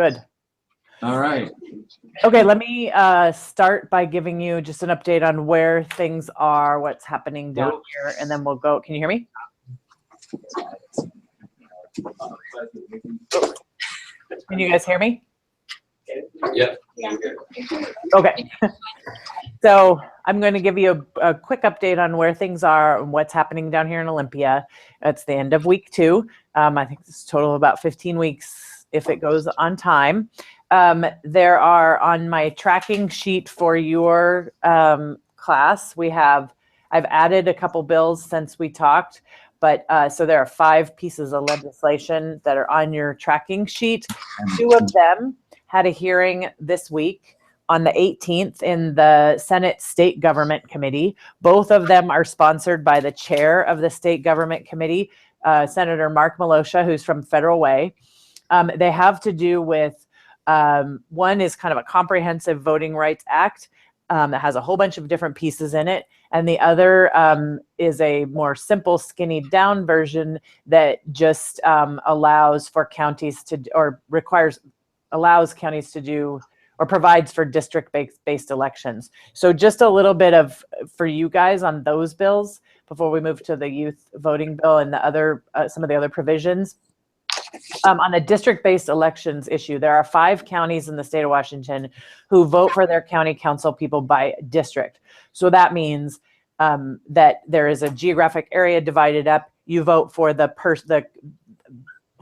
Good. All right. Okay, let me start by giving you just an update on where things are, what's happening down here, and then we'll go. Can you hear me? Can you guys hear me? Yep. Okay. So I'm going to give you a quick update on where things are and what's happening down here in Olympia. It's the end of week 2. I think it's a total of about 15 weeks if it goes on time. There are on my tracking sheet for your class, I've added a couple bills since we talked, but so there are 5 pieces of legislation that are on your tracking sheet. 2 of them had a hearing this week on the 18th in the Senate State Government Committee. Both of them are sponsored by the chair of the State Government Committee, Senator Mark Malosha, who's from Federal Way. They have to do with, one is kind of a comprehensive voting rights act that has a whole bunch of different pieces in it. And the other is a more simple, skinny down version that just allows for counties to, or allows counties to do, or provides for district-based elections. So just a little bit of, for you guys on those bills, before we move to the youth voting bill and the other, some of the other provisions. On the district-based elections issue, there are 5 counties in the state of Washington who vote for their county council people by district. So that means that there is a geographic area divided up. You vote for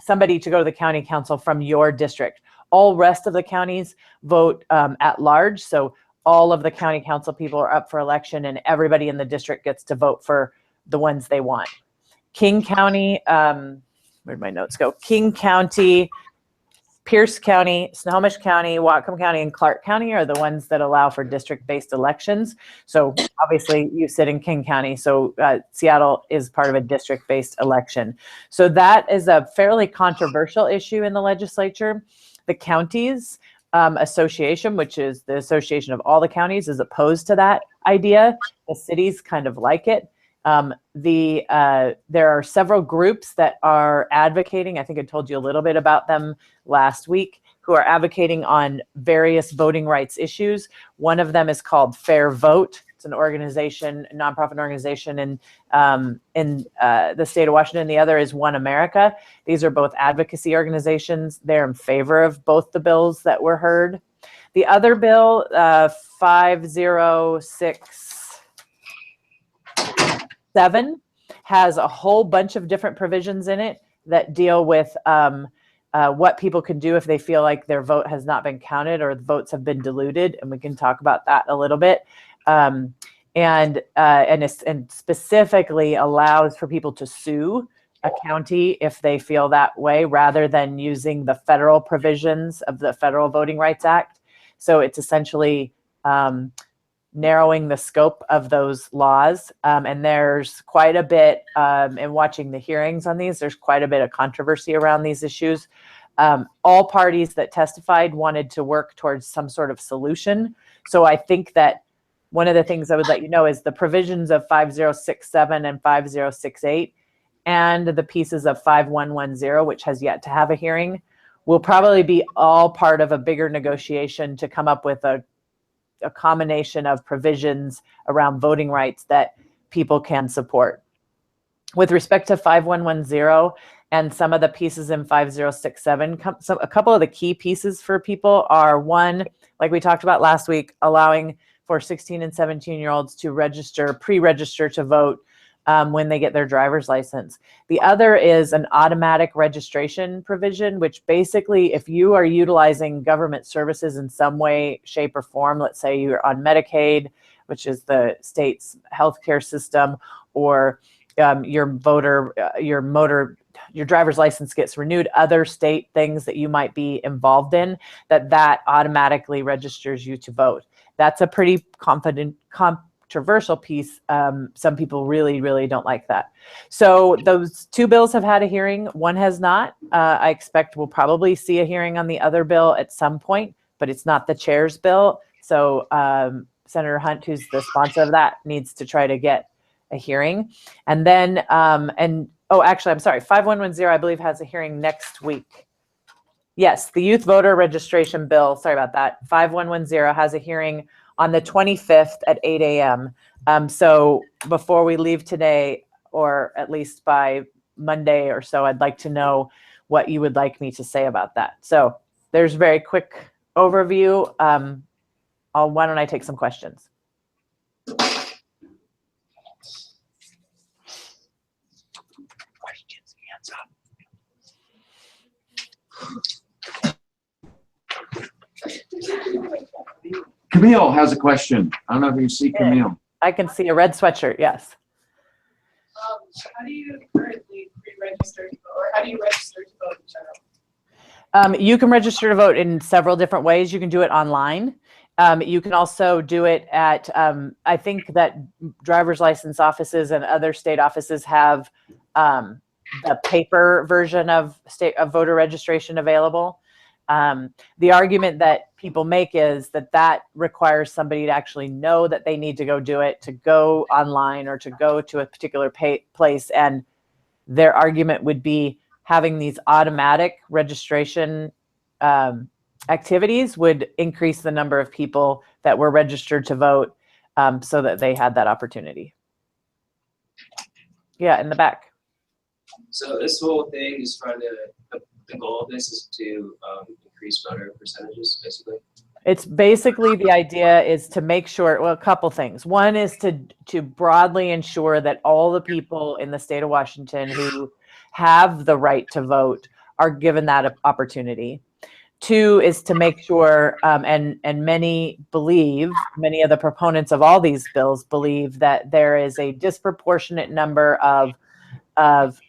somebody to go to the county council from your district. All rest of the counties vote at large. So all of the county council people are up for election and everybody in the district gets to vote for the ones they want. King County, where'd my notes go? King County, Pierce County, Snohomish County, Whatcom County, and Clark County are the ones that allow for district-based elections. So obviously you sit in King County, so Seattle is part of a district-based election. So that is a fairly controversial issue in the legislature. The counties association, which is the association of all the counties, is opposed to that idea. The cities kind of like it. There are several groups that are advocating, I think I told you a little bit about them last week, who are advocating on various voting rights issues. One of them is called Fair Vote. It's an organization, a nonprofit organization in the state of Washington. The other is One America. These are both advocacy organizations. They're in favor of both the bills that were heard. The other bill, 5067, has a whole bunch of different provisions in it that deal with what people can do if they feel like their vote has not been counted or the votes have been diluted. And we can talk about that a little bit. And specifically allows for people to sue a county if they feel that way, rather than using the federal provisions of the Federal Voting Rights Act. So it's essentially narrowing the scope of those laws. And there's quite a bit, in watching the hearings on these, there's quite a bit of controversy around these issues. All parties that testified wanted to work towards some sort of solution. So I think that one of the things I would let you know is the provisions of 5067 and 5068 and the pieces of 5110, which has yet to have a hearing, will probably be all part of a bigger negotiation to come up with a combination of provisions around voting rights that people can support. With respect to 5110 and some of the pieces in 5067, a couple of the key pieces for people are, one, like we talked about last week, allowing for 16 and 17-year-olds to pre-register to vote when they get their driver's license. The other is an automatic registration provision, which basically, if you are utilizing government services in some way, shape, or form, let's say you're on Medicaid, which is the state's healthcare system, or your driver's license gets renewed, other state things that you might be involved in, that automatically registers you to vote. That's a pretty controversial piece. Some people really, really don't like that. So those 2 bills have had a hearing. One has not. I expect we'll probably see a hearing on the other bill at some point, but it's not the chair's bill. So Senator Hunt, who's the sponsor of that, needs to try to get a hearing. And then, actually, I'm sorry, 5110, I believe, has a hearing next week. Yes, the youth voter registration bill, sorry about that, 5110 has a hearing on the 25th at 8 a.m. So before we leave today, or at least by Monday or so, I'd like to know what you would like me to say about that. So there's a very quick overview. Why don't I take some questions? Questions, hands up. Camille has a question. I don't know if you see Camille. I can see a red sweatshirt, yes. How do you currently pre-register to vote, or how do you register to vote in general? You can register to vote in several different ways. You can do it online. You can also do it at, I think that driver's license offices and other state offices have the paper version of voter registration available. The argument that people make is that requires somebody to actually know that they need to go do it, to go online or to go to a particular place. And their argument would be having these automatic registration activities would increase the number of people that were registered to vote, so that they had that opportunity. Yeah, in the back. So this whole thing is trying to, the goal of this is to increase voter percentages, basically. It's basically, the idea is to make sure, well, a couple things. One is to broadly ensure that all the people in the state of Washington who have the right to vote are given that opportunity. Two is to make sure, and many of the proponents of all these bills believe that there is a disproportionate number of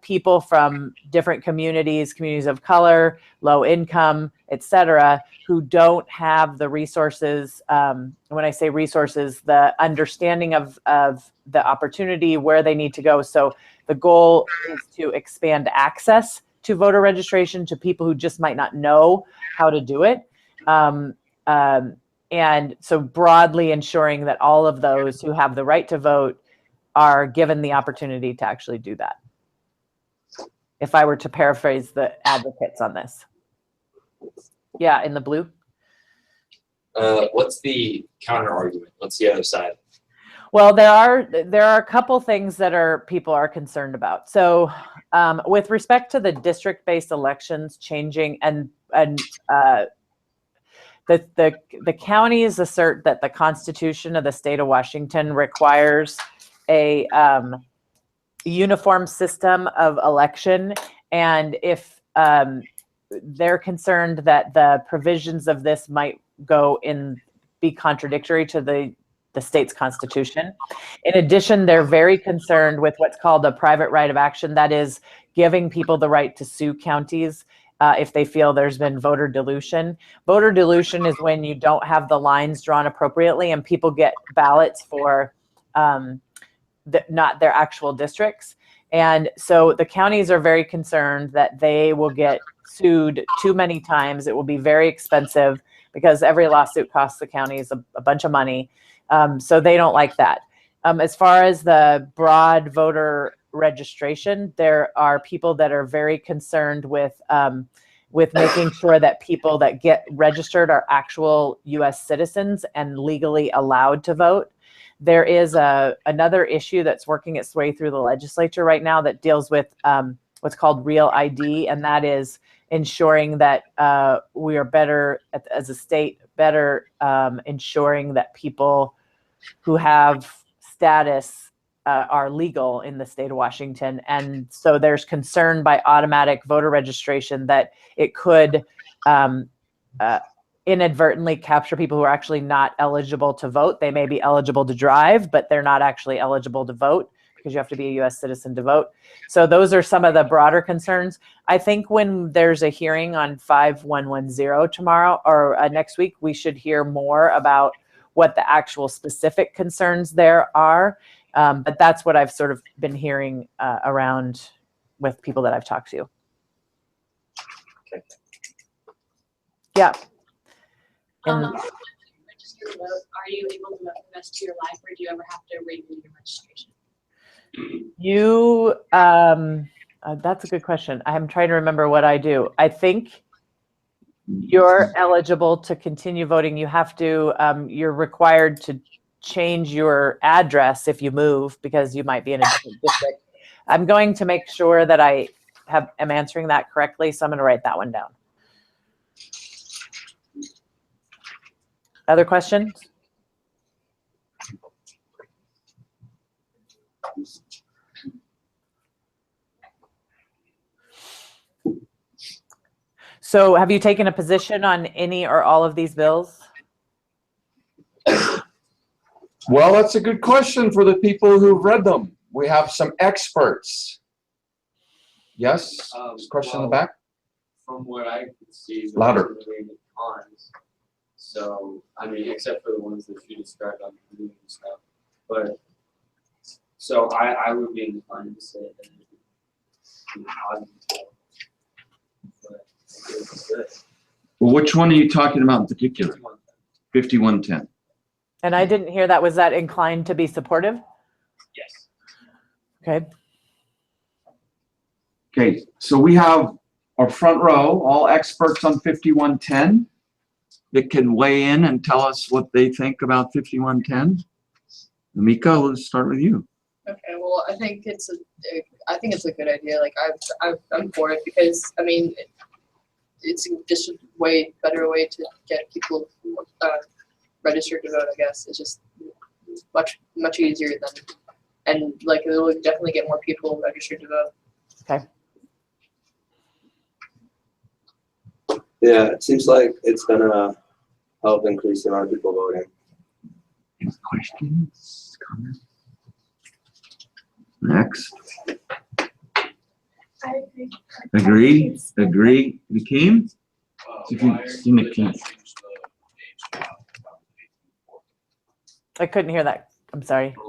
people from different communities of color, low income, etc., who don't have the resources. When I say resources, the understanding of the opportunity, where they need to go. So the goal is to expand access to voter registration to people who just might not know how to do it. And so broadly ensuring that all of those who have the right to vote are given the opportunity to actually do that. If I were to paraphrase the advocates on this. Yeah, in the blue. What's the counter argument? What's the other side? Well, there are a couple things that people are concerned about. So with respect to the district-based elections changing, and the counties assert that the Constitution of the state of Washington requires a uniform system of election, and if they're concerned that the provisions of this might be contradictory to the state's constitution. In addition, they're very concerned with what's called a private right of action, that is giving people the right to sue counties if they feel there's been voter dilution. Voter dilution is when you don't have the lines drawn appropriately and people get ballots for not their actual districts. And so the counties are very concerned that they will get sued too many times. It will be very expensive because every lawsuit costs the counties a bunch of money. So they don't like that. As far as the broad voter registration, there are people that are very concerned with making sure that people that get registered are actual U.S. citizens and legally allowed to vote. There is another issue that's working its way through the legislature right now that deals with what's called Real ID, and that is ensuring that we are better, as a state, ensuring that people who have status are legal in the state of Washington. And so there's concern by automatic voter registration that it could inadvertently capture people who are actually not eligible to vote. They may be eligible to drive, but they're not actually eligible to vote because you have to be a U.S. citizen to vote. So those are some of the broader concerns. I think when there's a hearing on 5110 tomorrow or next week, we should hear more about what the actual specific concerns there are. But that's what I've sort of been hearing around with people that I've talked to. Okay. Yeah. When you register to vote, are you able to vote the rest of your life, or do you ever have to renew your registration? That's a good question. I'm trying to remember what I do. I think You're eligible to continue voting. You have to, you're required to change your address if you move because you might be in a different district. I'm going to make sure that I am answering that correctly, so I'm going to write that one down. Other questions? So have you taken a position on any or all of these bills? Well, that's a good question for the people who've read them. We have some experts. Yes? Question in the back? From what I could see, the Louder. cons. So, I mean, except for the ones that you described on the news and stuff. But, so I would be inclined to say that it would be positive. But it's good. Well, which one are you talking about in particular? 5110. And I didn't hear that. Was that inclined to be supportive? Yes. Okay. Okay, so we have our front row, all experts on 5110 that can weigh in and tell us what they think about 5110. Mika, let's start with you. Okay, well, I think it's a good idea. Like I'm for it because I mean, it's just a way better way to get people registered to vote. I guess it's just much easier than, and like it will definitely get more people registered to vote. Okay. Yeah, it seems like it's gonna help increase the amount of people voting. Any questions, comments? Next. I agree. Agree, agree. Hakeem? If you Why are see you the gonna key. change the age now from 18 to I couldn't hear that. I'm sorry. 4?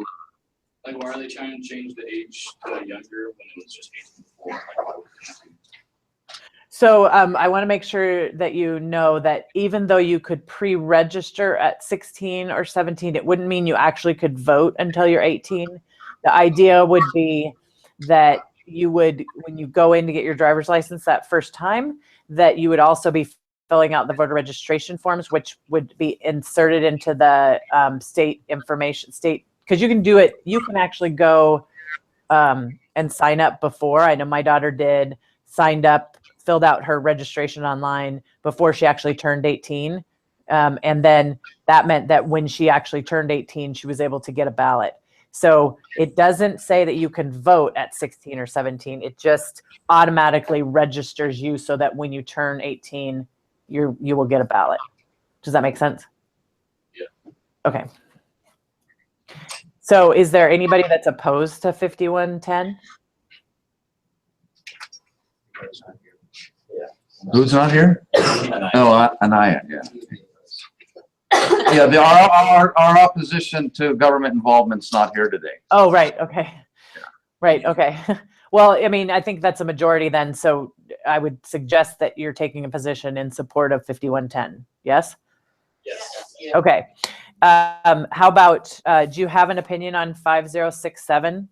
Like, why are they trying to change the age to younger when it was just 18 to 4? Like, why would they do So I want to make sure that you know that even though you could pre-register at 16 or 17, it wouldn't mean you actually could vote until you're 18. The idea would be that you would, when you go in to get your driver's license that first time, that you would also be filling out the voter registration forms, which would be inserted into the state information, because you can do it, you can actually go and sign up before. I know my daughter did, signed up, filled out her registration online before she actually turned 18. And then that meant that when she actually turned 18, she was able to get a ballot. So it doesn't say that you can vote at 16 or 17. It just automatically registers you so that when you turn 18, you will get a ballot. Does that make sense? Yeah. Okay. So is there anybody that's opposed to 5110? Who's not here? Oh, Anaya, yeah. Yeah, our opposition to government involvement's not here today. Oh, right. Okay. Right. Okay. Well, I mean, I think that's a majority then. So I would suggest that you're taking a position in support of 5110. Yes? Yes. Okay. How about, do you have an opinion on 5067?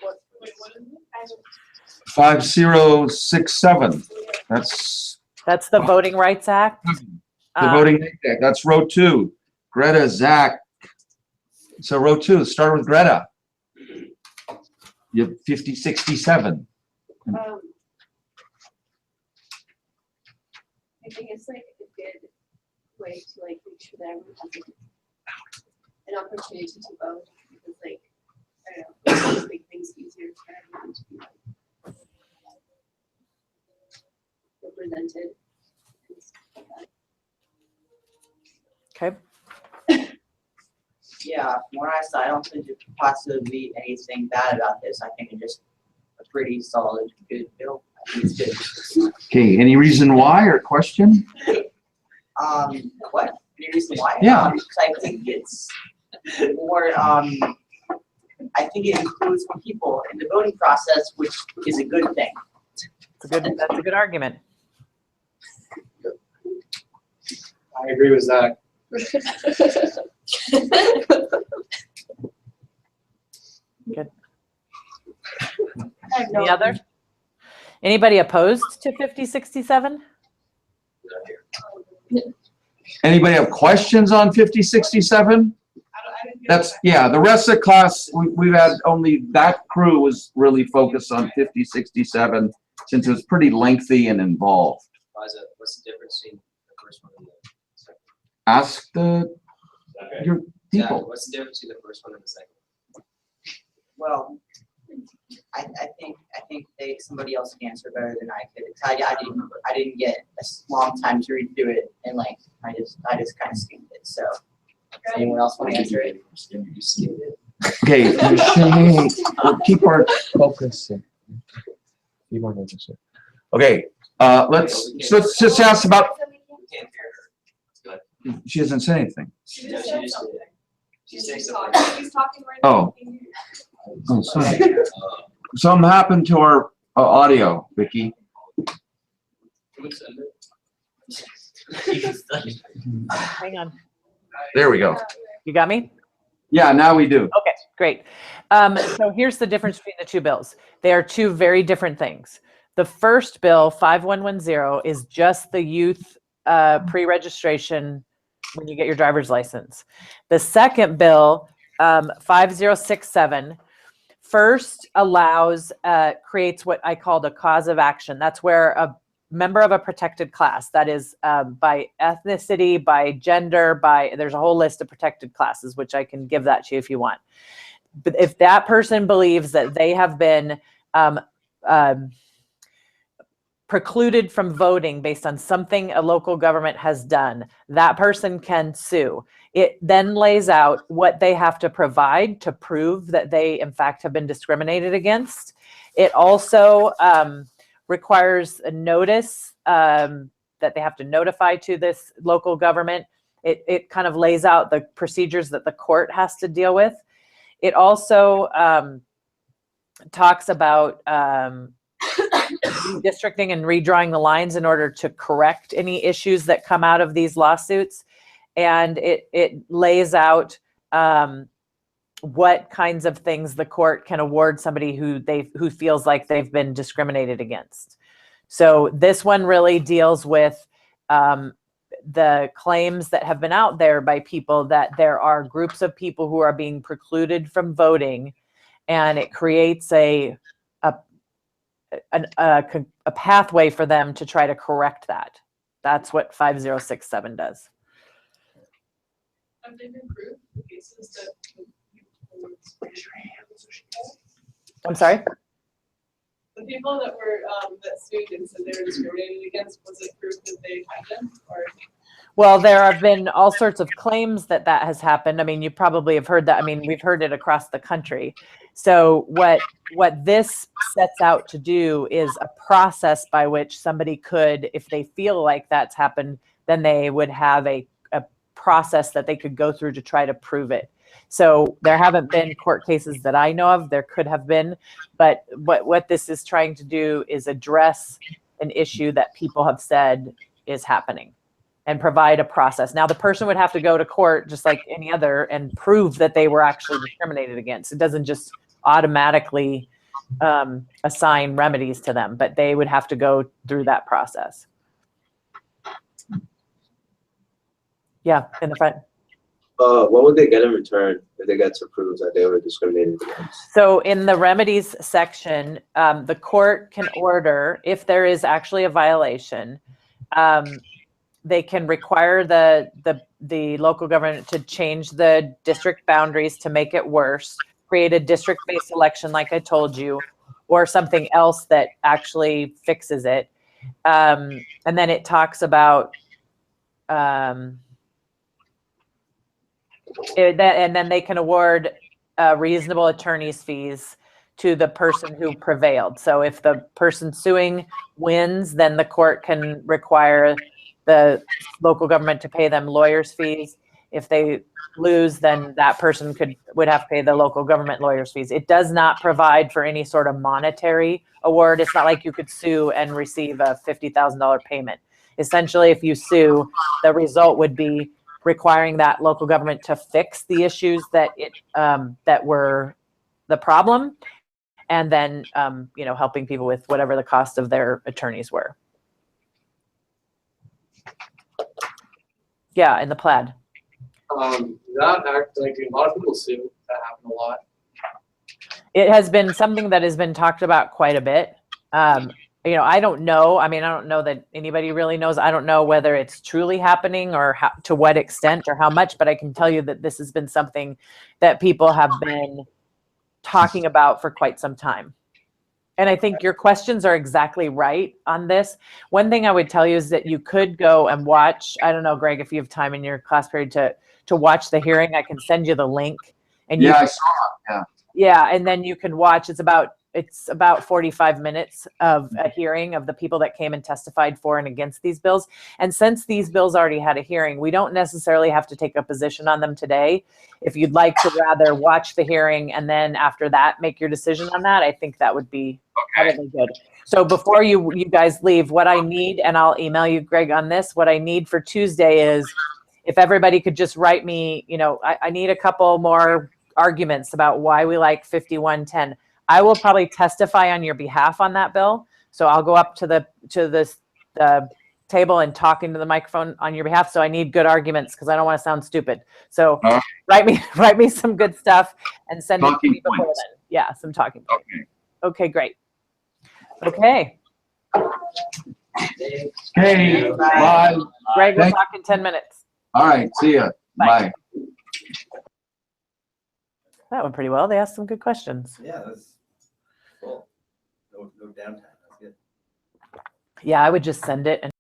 Wait, what is it? 5067. That's That's the Voting Rights Act. the voting Act. That's row 2. Greta, Zach. So row 2, start with Greta. You have 5067. I think it's like a good way to like make sure that everyone has an opportunity to vote because like I don't know, just make things easier for everyone to be like, represented. Okay. Yeah, from what I saw, I don't think there could possibly be anything bad about this. I think it's just a pretty solid, good bill. I think it's good. Okay, any reason why or question? What? Any reason why? Yeah. 'Cause I think it's more, I think it includes more people in the voting process, which is a good thing. That's a good argument. I agree with Zach. Good. I have no Any other? Anybody opposed to 5067? Anybody have questions on 5067? I didn't hear That's, that. yeah, the rest of the class, we've had only, that crew was really focused on 5067 since it was pretty lengthy and involved. What's the difference between the first one and the second? Ask the, your Yeah, people. what's the difference between the first one and the second? Well, I think somebody else can answer better than I could. I didn't get a long time to read through it, and like I just kind of skimmed it. So, anyone else want to answer it? You skimmed it. Okay, we'll keep our focus. Okay, let's just ask about, We can't hear her. Go ahead. she hasn't said anything. She No, just she said just something. did. She She's said just something. talking. She's talking right now. Oh. Oh, sorry. Something happened to our audio, Vicky. Hang on. There we go. You got me? Yeah, now we do. Okay, great. So here's the difference between the two bills. They are two very different things. The first bill, 5110, is just the youth pre-registration when you get your driver's license. The second bill, 5067, first allows, creates what I called a cause of action. That's where a member of a protected class, that is by ethnicity, by gender, there's a whole list of protected classes, which I can give that to you if you want. But if that person believes that they have been precluded from voting based on something a local government has done, that person can sue. It then lays out what they have to provide to prove that they, in fact, have been discriminated against. It also requires a notice that they have to notify to this local government. It kind of lays out the procedures that the court has to deal with. It also talks about redistricting and redrawing the lines in order to correct any issues that come out of these lawsuits. And it lays out what kinds of things the court can award somebody who feels like they've been discriminated against. So this one really deals with the claims that have been out there by people that there are groups of people who are being precluded from voting, and it creates a pathway for them to try to correct that. That's what 5067 does. Have they been proved the cases that I'm sorry? the people that were that sued and said they were discriminated against, was it proof that they had them, or? Well, there have been all sorts of claims that has happened. I mean, you probably have heard that. I mean, we've heard it across the country. So what this sets out to do is a process by which somebody could, if they feel like that's happened, then they would have a process that they could go through to try to prove it. So there haven't been court cases that I know of. There could have been, but what this is trying to do is address an issue that people have said is happening and provide a process. Now, the person would have to go to court just like any other and prove that they were actually discriminated against. It doesn't just automatically assign remedies to them, but they would have to go through that process. Yeah, in the front. What would they get in return if they got to prove that they were discriminated against? So in the remedies section, the court can order, if there is actually a violation, they can require the local government to change the district boundaries to make it worse, create a district-based election like I told you, or something else that actually fixes it. And then it talks about and then they can award reasonable attorney's fees to the person who prevailed. So if the person suing wins, then the court can require the local government to pay them lawyers' fees. If they lose, then that person would have to pay the local government lawyers' fees. It does not provide for any sort of monetary award. It's not like you could sue and receive a $50,000 payment. Essentially, if you sue, the result would be requiring that local government to fix the issues that were the problem, and then, helping people with whatever the cost of their attorneys were. Yeah, in the plaid. That act, like a lot of people sue. That happened a lot. It has been something that has been talked about quite a bit. I don't know. I mean, I don't know that anybody really knows. I don't know whether it's truly happening or to what extent or how much, but I can tell you that this has been something that people have been talking about for quite some time. And I think your questions are exactly right on this. One thing I would tell you is that you could go and watch, I don't know, Greg, if you have time in your class period to watch the hearing, I can send you the link. And Yeah, I saw it, yeah. Yeah, and then you can watch, it's about 45 minutes of a hearing of the people that came and testified for and against these bills. And since these bills already had a hearing, we don't necessarily have to take a position on them today. If you'd like to rather watch the hearing and then after that make your decision on that, I think that would be probably good. So before you guys leave, what I need, and I'll email you, Greg, on this, what I need for Tuesday is if everybody could just write me, I need a couple more arguments about why we like 5110. I will probably testify on your behalf on that bill. So I'll go up to the table and talk into the microphone on your behalf. So I need good arguments because I don't want to sound stupid. So write me some good stuff and send it to me before then. Yeah, some talking points. Okay, great. Okay. Okay, bye. Greg, we'll talk in 10 minutes. All right, see ya. Bye. That went pretty well. They asked some good questions. Yeah, that's cool. No downtime. That's good. Yeah, I would just send it and